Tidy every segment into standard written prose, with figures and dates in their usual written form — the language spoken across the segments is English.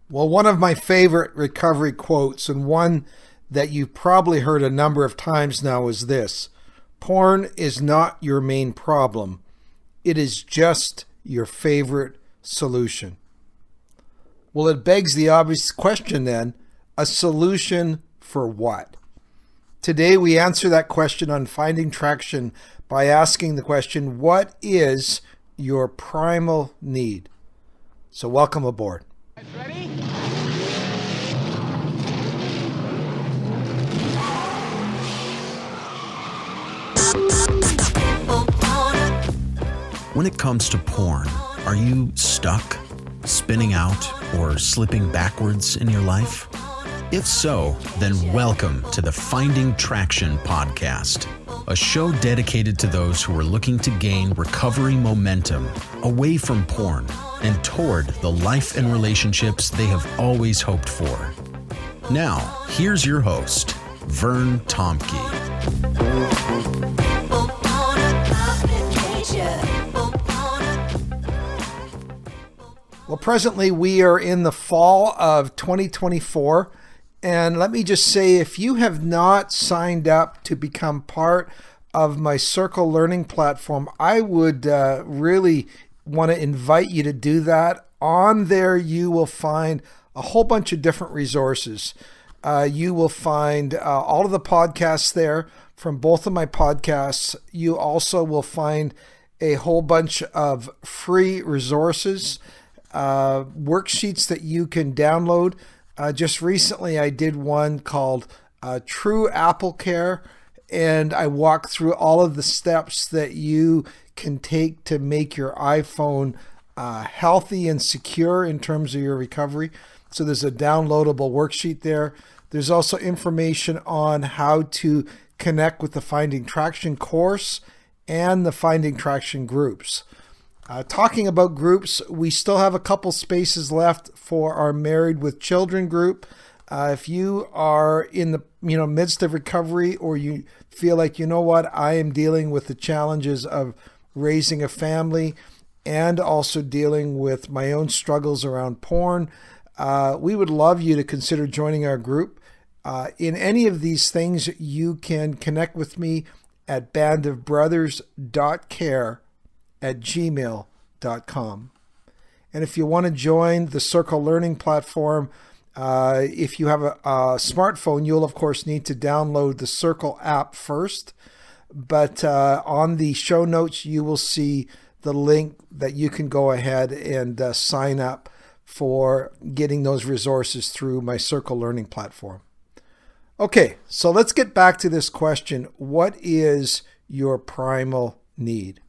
Well, one of my favorite recovery quotes, and one that you've probably heard a number of times now, is this: porn is not your main problem. It is just your favorite solution. Well, it begs the obvious question then, a solution for what? Today we answer that question on Finding Traction by asking the question, what is your primal need? So welcome aboard. Ready? When it comes to porn, are you stuck, spinning out, or slipping backwards in your life? If so, then welcome to the Finding Traction podcast, a show dedicated to those who are looking to gain recovery momentum away from porn and toward the life and relationships they have always hoped for. Now, here's your host, Vern Tomke. Well, presently we are in the fall of 2024, and let me just say, if you have not signed up to become part of my Circle Learning platform, I would really want to invite you to do that. On there, you will find a whole bunch of different resources. You will find all of the podcasts there from both of my podcasts. You also will find a whole bunch of free resources, worksheets that you can download. Just recently, I did one called True Apple Care, and I walked through all of the steps that you can take to make your iPhone healthy and secure in terms of your recovery. So there's a downloadable worksheet there. There's also information on how to connect with the Finding Traction course and the Finding Traction groups. Talking about groups, we still have a couple spaces left for our Married with Children group. If you are in the midst of recovery, or you feel like, I am dealing with the challenges of raising a family and also dealing with my own struggles around porn, we would love you to consider joining our group. In any of these things, you can connect with me at bandofbrothers.care@gmail.com. And if you want to join the Circle Learning platform, if you have a smartphone, you'll of course need to download the Circle app first. But on the show notes, you will see the link that you can go ahead and sign up for getting those resources through my Circle Learning platform. Okay, so let's get back to this question. What is your primal need?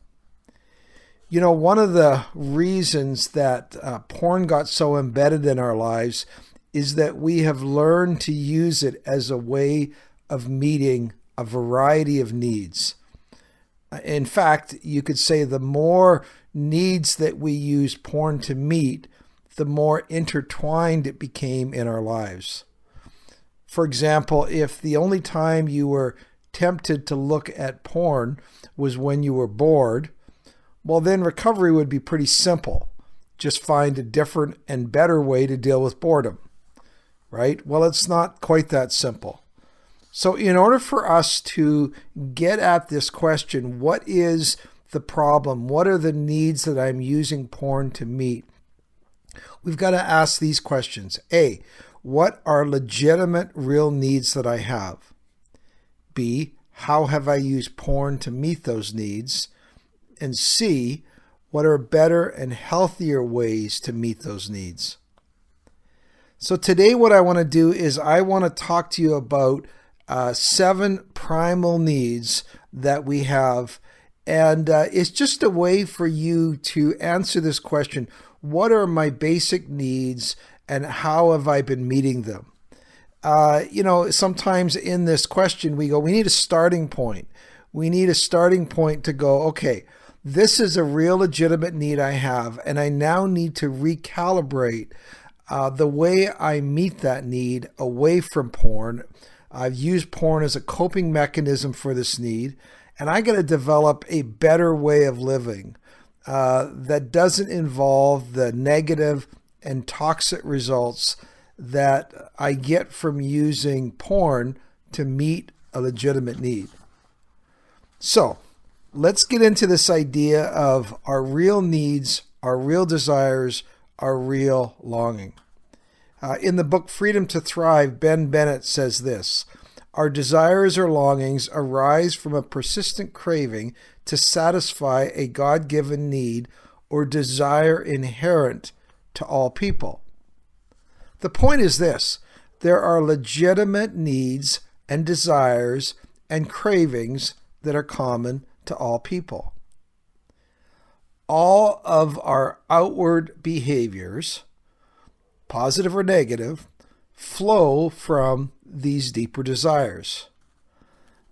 One of the reasons that porn got so embedded in our lives is that we have learned to use it as a way of meeting a variety of needs. In fact, you could say the more needs that we use porn to meet, the more intertwined it became in our lives. For example, if the only time you were tempted to look at porn was when you were bored, well, then recovery would be pretty simple. Just find a different and better way to deal with boredom, right? Well, it's not quite that simple. So in order for us to get at this question, what is the problem? What are the needs that I'm using porn to meet? We've got to ask these questions. A, what are legitimate, real needs that I have? B, how have I used porn to meet those needs? And C, what are better and healthier ways to meet those needs? So today what I want to do is I want to talk to you about 7 primal needs that we have. And it's just a way for you to answer this question. What are my basic needs and how have I been meeting them? Sometimes in this question we need a starting point. We need a starting point to go, okay, this is a real legitimate need I have, and I now need to recalibrate the way I meet that need away from porn. I've used porn as a coping mechanism for this need, and I got to develop a better way of living that doesn't involve the negative and toxic results that I get from using porn to meet a legitimate need. So let's get into this idea of our real needs, our real desires, our real longing. In the book Freedom to Thrive, Ben Bennett says this: our desires or longings arise from a persistent craving to satisfy a God-given need or desire inherent to all people. The point is this: there are legitimate needs and desires and cravings that are common to all people. All of our outward behaviors, positive or negative, flow from these deeper desires.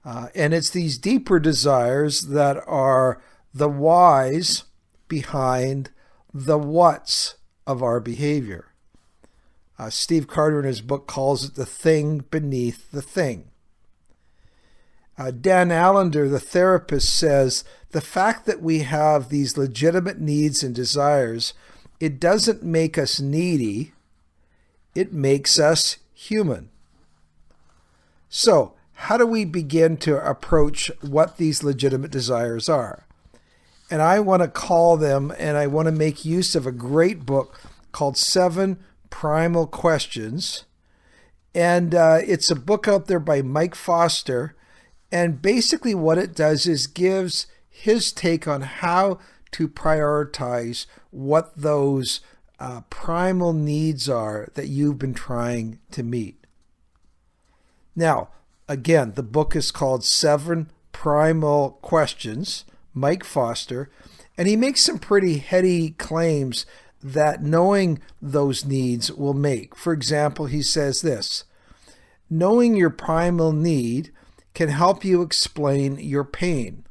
And it's these deeper desires that are the whys behind the whats of our behavior. Steve Carter in his book calls it the thing beneath the thing. Dan Allender, the therapist, says the fact that we have these legitimate needs and desires, it doesn't make us needy, it makes us human. So, how do we begin to approach what these legitimate desires are? And I want to call them, and I want to make use of a great book called 7 Primal Questions. And it's a book out there by Mike Foster. And basically what it does is gives his take on how to prioritize what those primal needs are that you've been trying to meet. Now, again, the book is called 7 Primal Questions, Mike Foster, and he makes some pretty heady claims that knowing those needs will make. For example, he says this: knowing your primal need can help you explain your pain.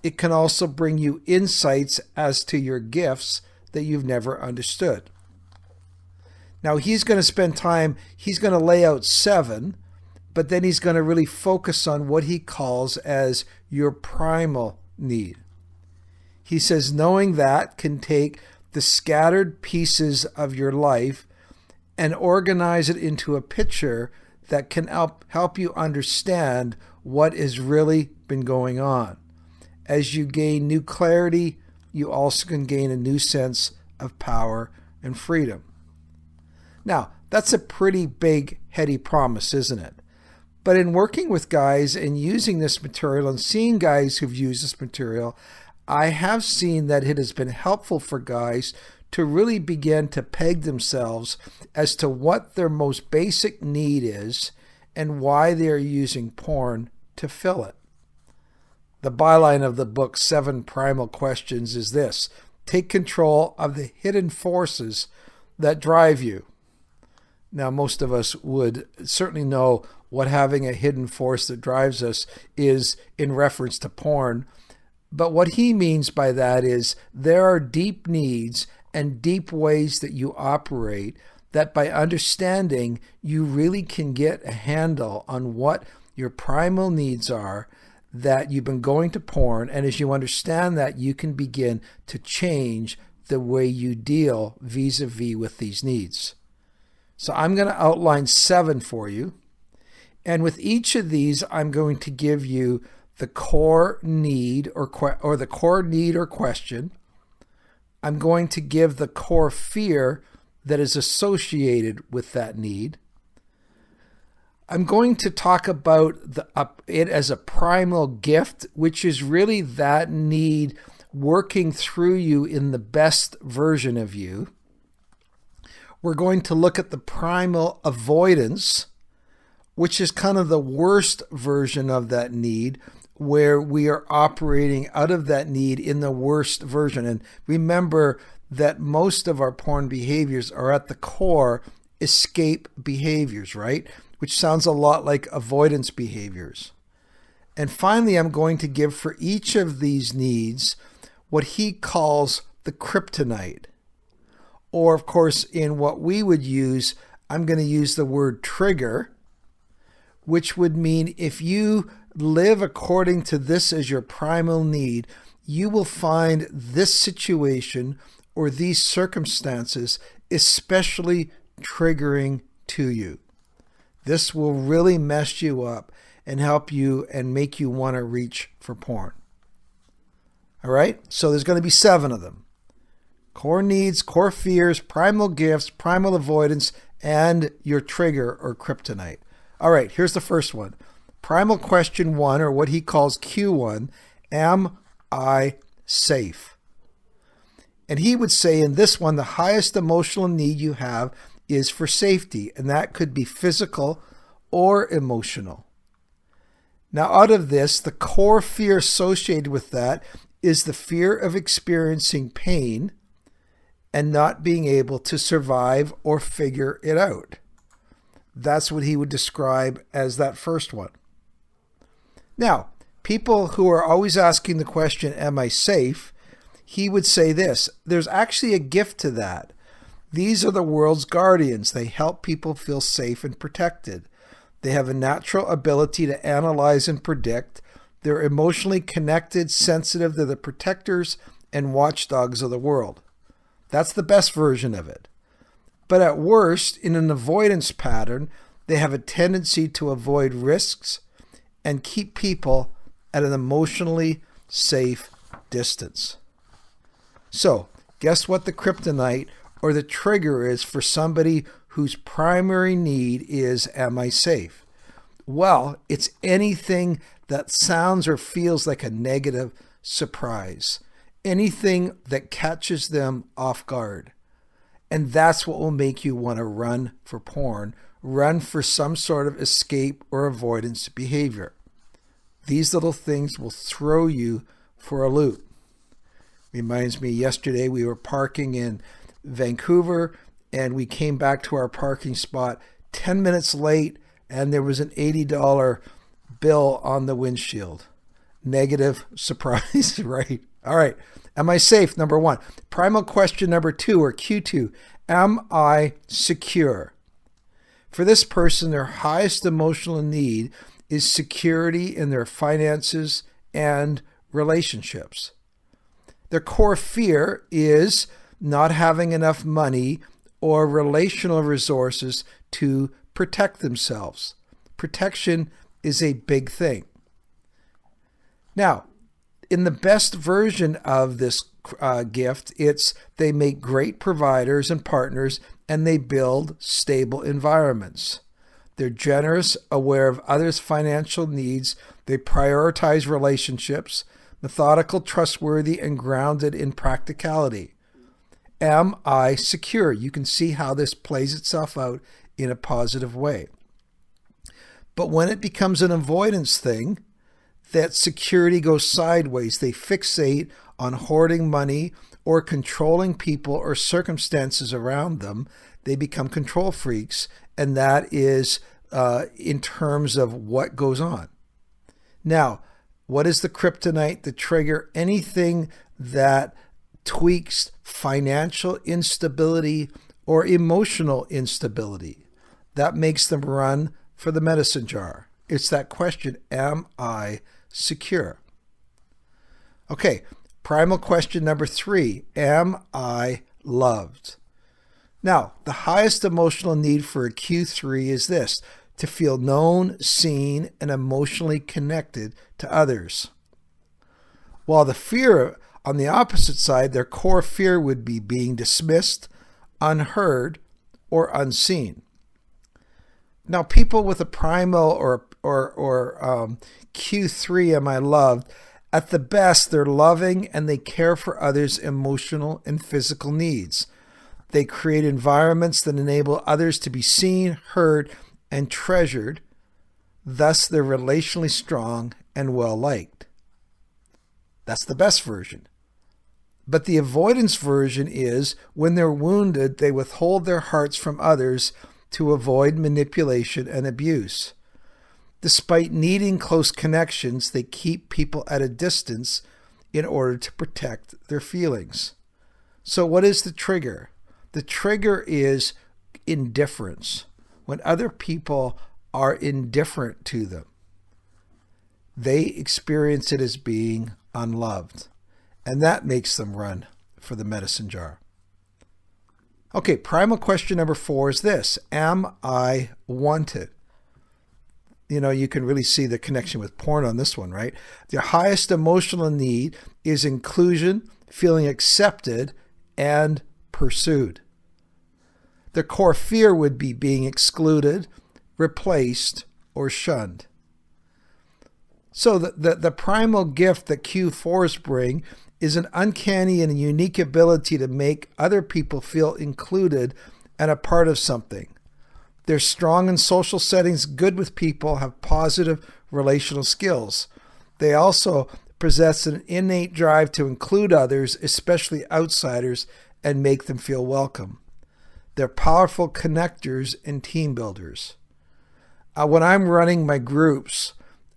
It can also bring you insights as to your gifts that you've never understood. Now, he's going to spend time, he's going to lay out 7, but then he's going to really focus on what he calls as your primal need. He says knowing that can take the scattered pieces of your life and organize it into a picture that can help you understand what has really been going on. As you gain new clarity, you also can gain a new sense of power and freedom. Now, that's a pretty big, heady promise, isn't it? But in working with guys and using this material and seeing guys who've used this material, I have seen that it has been helpful for guys to really begin to peg themselves as to what their most basic need is and why they are using porn to fill it. The byline of the book, 7 Primal Questions, is this: take control of the hidden forces that drive you. Now, most of us would certainly know what having a hidden force that drives us is in reference to porn. But what he means by that is there are deep needs and deep ways that you operate that by understanding, you really can get a handle on what your primal needs are, that you've been going to porn. And as you understand that, you can begin to change the way you deal vis-a-vis with these needs. So I'm going to outline 7 for you. And with each of these, I'm going to give you the core need or the core need or question. I'm going to give the core fear that is associated with that need. I'm going to talk about it as a primal gift, which is really that need working through you in the best version of you. We're going to look at the primal avoidance, which is kind of the worst version of that need, where we are operating out of that need in the worst version. And remember that most of our porn behaviors are at the core escape behaviors, right? Which sounds a lot like avoidance behaviors. And finally, I'm going to give for each of these needs what he calls the kryptonite. Or, of course, in what we would use, I'm going to use the word trigger, which would mean if you live according to this as your primal need, you will find this situation or these circumstances especially triggering to you. This will really mess you up and help you and make you want to reach for porn. All right? So there's going to be 7 of them. Core needs, core fears, primal gifts, primal avoidance, and your trigger or kryptonite. All right, here's the first one. Primal question 1, or what he calls Q1, am I safe? And he would say in this one, the highest emotional need you have is for safety, and that could be physical or emotional. Now, out of this, the core fear associated with that is the fear of experiencing pain and not being able to survive or figure it out. That's what he would describe as that first one. Now, people who are always asking the question, am I safe? He would say this, there's actually a gift to that. These are the world's guardians. They help people feel safe and protected. They have a natural ability to analyze and predict. They're emotionally connected, sensitive. They're the protectors and watchdogs of the world. That's the best version of it. But at worst, in an avoidance pattern, they have a tendency to avoid risks and keep people at an emotionally safe distance. So, guess what the kryptonite or the trigger is for somebody whose primary need is, am I safe? Well, it's anything that sounds or feels like a negative surprise. Anything that catches them off guard. And that's what will make you want to run for porn, run for some sort of escape or avoidance behavior. These little things will throw you for a loop. Reminds me, yesterday we were parking in Vancouver and we came back to our parking spot 10 minutes late and there was an $80 bill on the windshield. Negative surprise, right? All right. Am I safe? Number 1. Primal question number 2, or Q2. Am I secure? For this person, their highest emotional need is security in their finances and relationships. Their core fear is not having enough money or relational resources to protect themselves. Protection is a big thing. Now, in the best version of this gift, it's they make great providers and partners, and they build stable environments. They're generous, aware of others' financial needs. They prioritize relationships, methodical, trustworthy, and grounded in practicality. Am I secure? You can see how this plays itself out in a positive way. But when it becomes an avoidance thing, that security goes sideways. They fixate on hoarding money or controlling people or circumstances around them. They become control freaks, and that is in terms of what goes on. Now, what is the kryptonite, the trigger? Anything that tweaks financial instability or emotional instability. That makes them run for the medicine jar. It's that question, am I secure? Okay, primal question number 3, am I loved? Now, the highest emotional need for a Q3 is this, to feel known, seen, and emotionally connected to others. While the fear, on the opposite side, their core fear would be being dismissed, unheard, or unseen. Now, people with a primal or Q3, am I loved, at the best, they're loving and they care for others' emotional and physical needs. They create environments that enable others to be seen, heard, and treasured. Thus, they're relationally strong and well-liked. That's the best version. But the avoidance version is when they're wounded, they withhold their hearts from others to avoid manipulation and abuse. Despite needing close connections, they keep people at a distance in order to protect their feelings. So what is the trigger? The trigger is indifference. When other people are indifferent to them, they experience it as being unloved. And that makes them run for the medicine jar. Okay, primal question number 4 is this: am I wanted? You can really see the connection with porn on this one, right? Their highest emotional need is inclusion, feeling accepted, and pursued. Their core fear would be being excluded, replaced, or shunned. So the primal gift that Q4s bring is an uncanny and unique ability to make other people feel included and a part of something. They're strong in social settings, good with people, have positive relational skills. They also possess an innate drive to include others, especially outsiders, and make them feel welcome. They're powerful connectors and team builders. When I'm running my groups,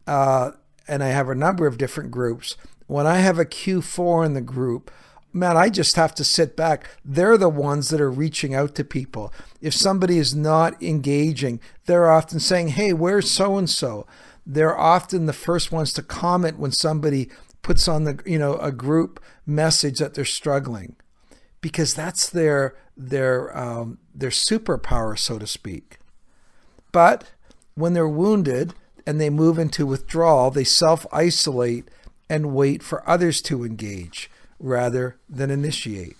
and I have a number of different groups, when I have a Q4 in the group, man, I just have to sit back. They're the ones that are reaching out to people. If somebody is not engaging, they're often saying, hey, where's so-and-so? They're often the first ones to comment when somebody puts on a group message that they're struggling, because that's their superpower, so to speak. But when they're wounded and they move into withdrawal, they self-isolate and wait for others to engage rather than initiate.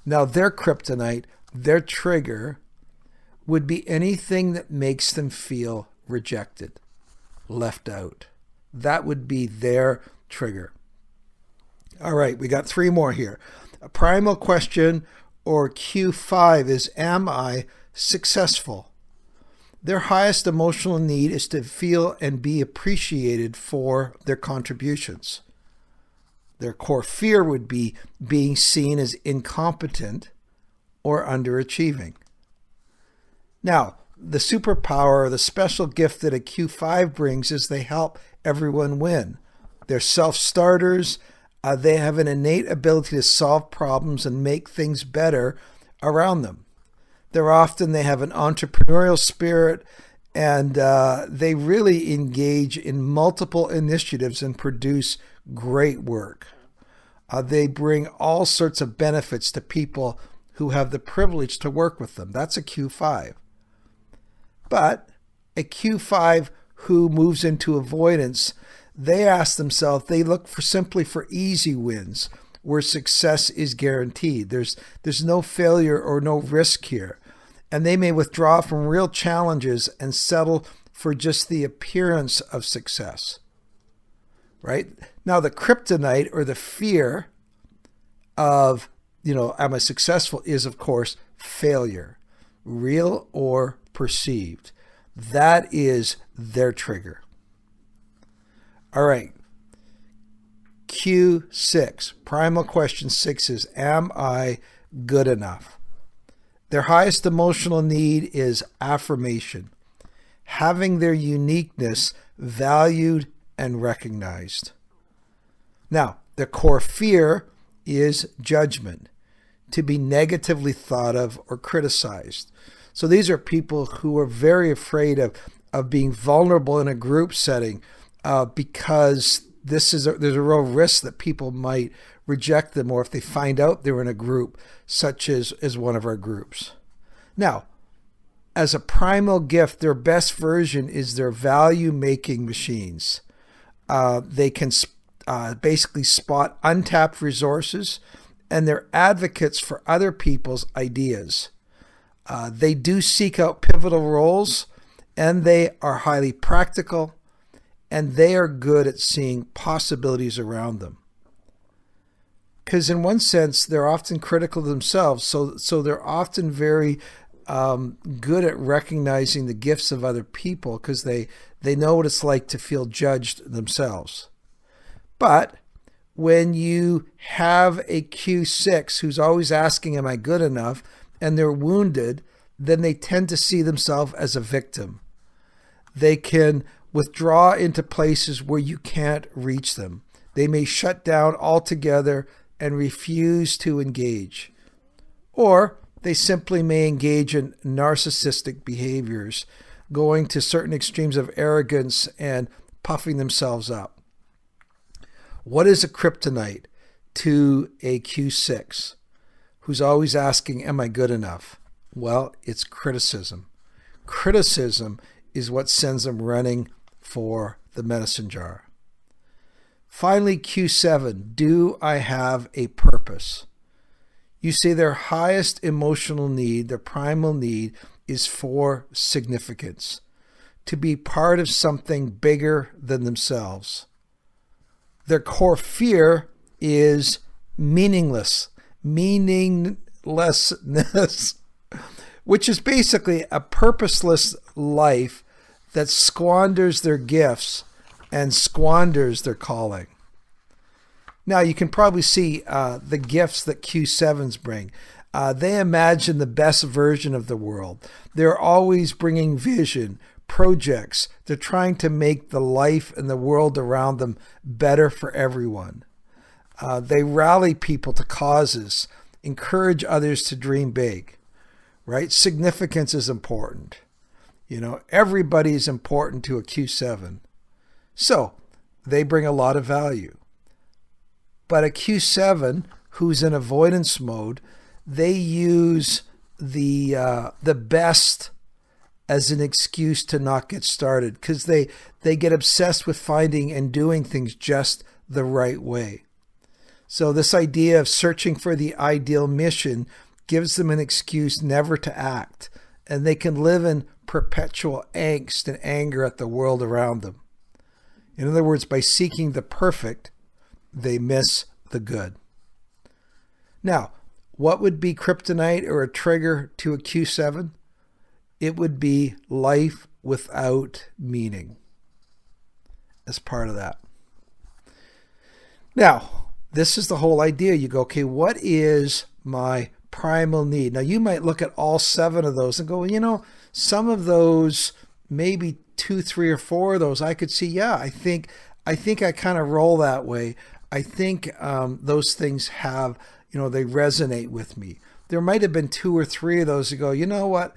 Now, their kryptonite, their trigger, would be anything that makes them feel rejected, left out. That would be their trigger. All right, we got 3 more here. A primal question, or Q5, is, am I successful? Their highest emotional need is to feel and be appreciated for their contributions. Their core fear would be being seen as incompetent or underachieving. Now, the superpower, the special gift that a Q5 brings is they help everyone win. They're self-starters. They have an innate ability to solve problems and make things better around them. They have an entrepreneurial spirit, and they really engage in multiple initiatives and produce great work. They bring all sorts of benefits to people who have the privilege to work with them. That's a Q5. But a Q5 who moves into avoidance, they ask themselves, they look simply for easy wins where success is guaranteed. There's no failure or no risk here. And they may withdraw from real challenges and settle for just the appearance of success. Right? Now, the kryptonite, or the fear of, am I successful, is, of course, failure, real or perceived. That is their trigger. All right. Q6, primal question 6 is, am I good enough? Their highest emotional need is affirmation, having their uniqueness valued and recognized. Now, their core fear is judgment, to be negatively thought of or criticized. So these are people who are very afraid of being vulnerable in a group setting because there's a real risk that people might reject them, or if they find out they're in a group, such as one of our groups. Now, as a primal gift, their best version is their value-making machines. They can basically spot untapped resources, and they're advocates for other people's ideas. They do seek out pivotal roles, and they are highly practical, and they are good at seeing possibilities around them. Because in one sense, they're often critical of themselves, so they're often very good at recognizing the gifts of other people, because they know what it's like to feel judged themselves. But when you have a Q6 who's always asking, am I good enough, and they're wounded, then they tend to see themselves as a victim. They can withdraw into places where you can't reach them. They may shut down altogether and refuse to engage. Or they simply may engage in narcissistic behaviors, going to certain extremes of arrogance and puffing themselves up. What is a kryptonite to a Q6? who's always asking, am I good enough? Well, it's criticism. Criticism is what sends them running for the medicine jar. Finally, Q7, do I have a purpose? You see, their highest emotional need, their primal need, is for significance, to be part of something bigger than themselves. Their core fear is meaninglessness, which is basically a purposeless life that squanders their gifts and squanders their calling. Now, you can probably see the gifts that Q7s bring. They imagine the best version of the world. They're always bringing vision, projects. They're trying to make the life and the world around them better for everyone. They rally people to causes, encourage others to dream big, right? Significance is important. Everybody is important to a Q7. So they bring a lot of value. But a Q7 who's in avoidance mode, they use the best as an excuse to not get started, because they get obsessed with finding and doing things just the right way. So this idea of searching for the ideal mission gives them an excuse never to act, and they can live in perpetual angst and anger at the world around them. In other words, by seeking the perfect, they miss the good. Now, what would be kryptonite or a trigger to a Q7? It would be life without meaning as part of that. Now, this is the whole idea. You go, okay, what is my primal need? Now, you might look at all 7 of those and go, some of those, maybe 2, 3, or 4 of those, I could see, yeah, I think I kind of roll that way. I think those things have, they resonate with me. There might have been 2 or 3 of those that go, you know what?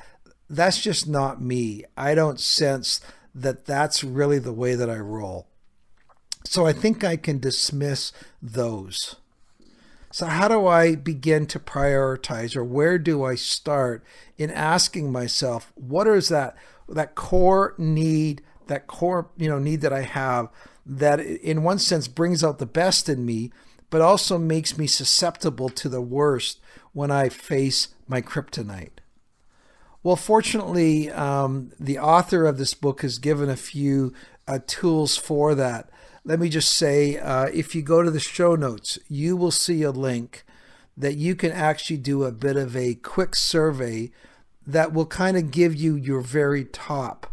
That's just not me. I don't sense that that's really the way that I roll. So I think I can dismiss those. So how do I begin to prioritize, or where do I start in asking myself, what is that core need, need that I have that in one sense brings out the best in me, but also makes me susceptible to the worst when I face my kryptonite? Well, fortunately, the author of this book has given a few tools for that. Let me just say, if you go to the show notes, you will see a link that you can actually do a bit of a quick survey that will kind of give you your very top,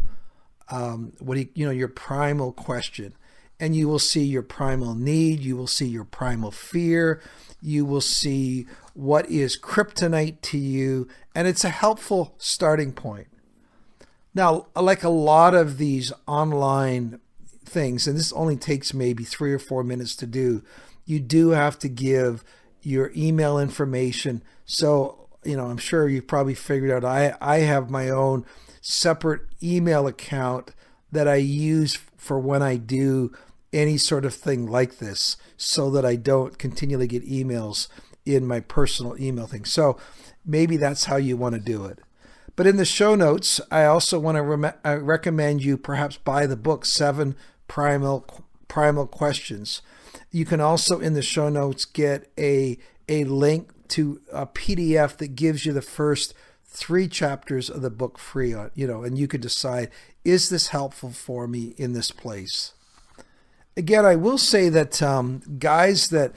your primal question. And you will see your primal need, you will see your primal fear, you will see what is kryptonite to you, and it's a helpful starting point. Now, like a lot of these online things, and this only takes maybe 3 or 4 minutes to do, you do have to give your email information. So, I'm sure you've probably figured out I have my own separate email account that I use for when I do any sort of thing like this, so that I don't continually get emails in my personal email thing. So maybe that's how you want to do it. But in the show notes, I also want to recommend you perhaps buy the book, 7 Primal Questions. You can also in the show notes get a link to a PDF that gives you the first 3 chapters of the book free on, and you can decide, is this helpful for me in this place? Again, I will say that guys that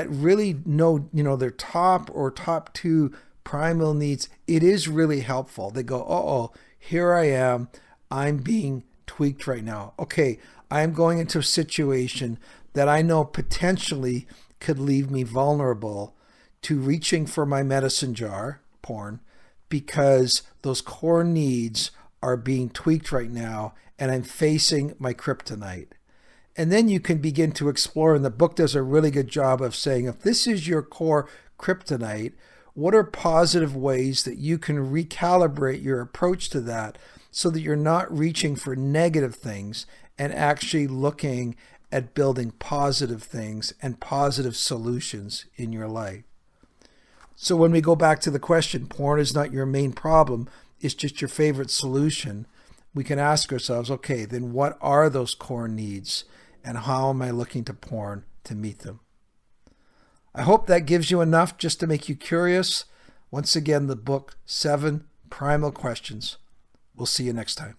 really know, their top 2 primal needs, it is really helpful. They go, here I am. I'm being tweaked right now. Okay, I'm going into a situation that I know potentially could leave me vulnerable to reaching for my medicine jar, porn, because those core needs are being tweaked right now, and I'm facing my kryptonite. And then you can begin to explore, and the book does a really good job of saying, if this is your core kryptonite, what are positive ways that you can recalibrate your approach to that so that you're not reaching for negative things and actually looking at building positive things and positive solutions in your life. So when we go back to the question, porn is not your main problem, it's just your favorite solution, we can ask ourselves, okay, then what are those core needs and how am I looking to porn to meet them? I hope that gives you enough just to make you curious. Once again, the book, 7 Primal Questions. We'll see you next time.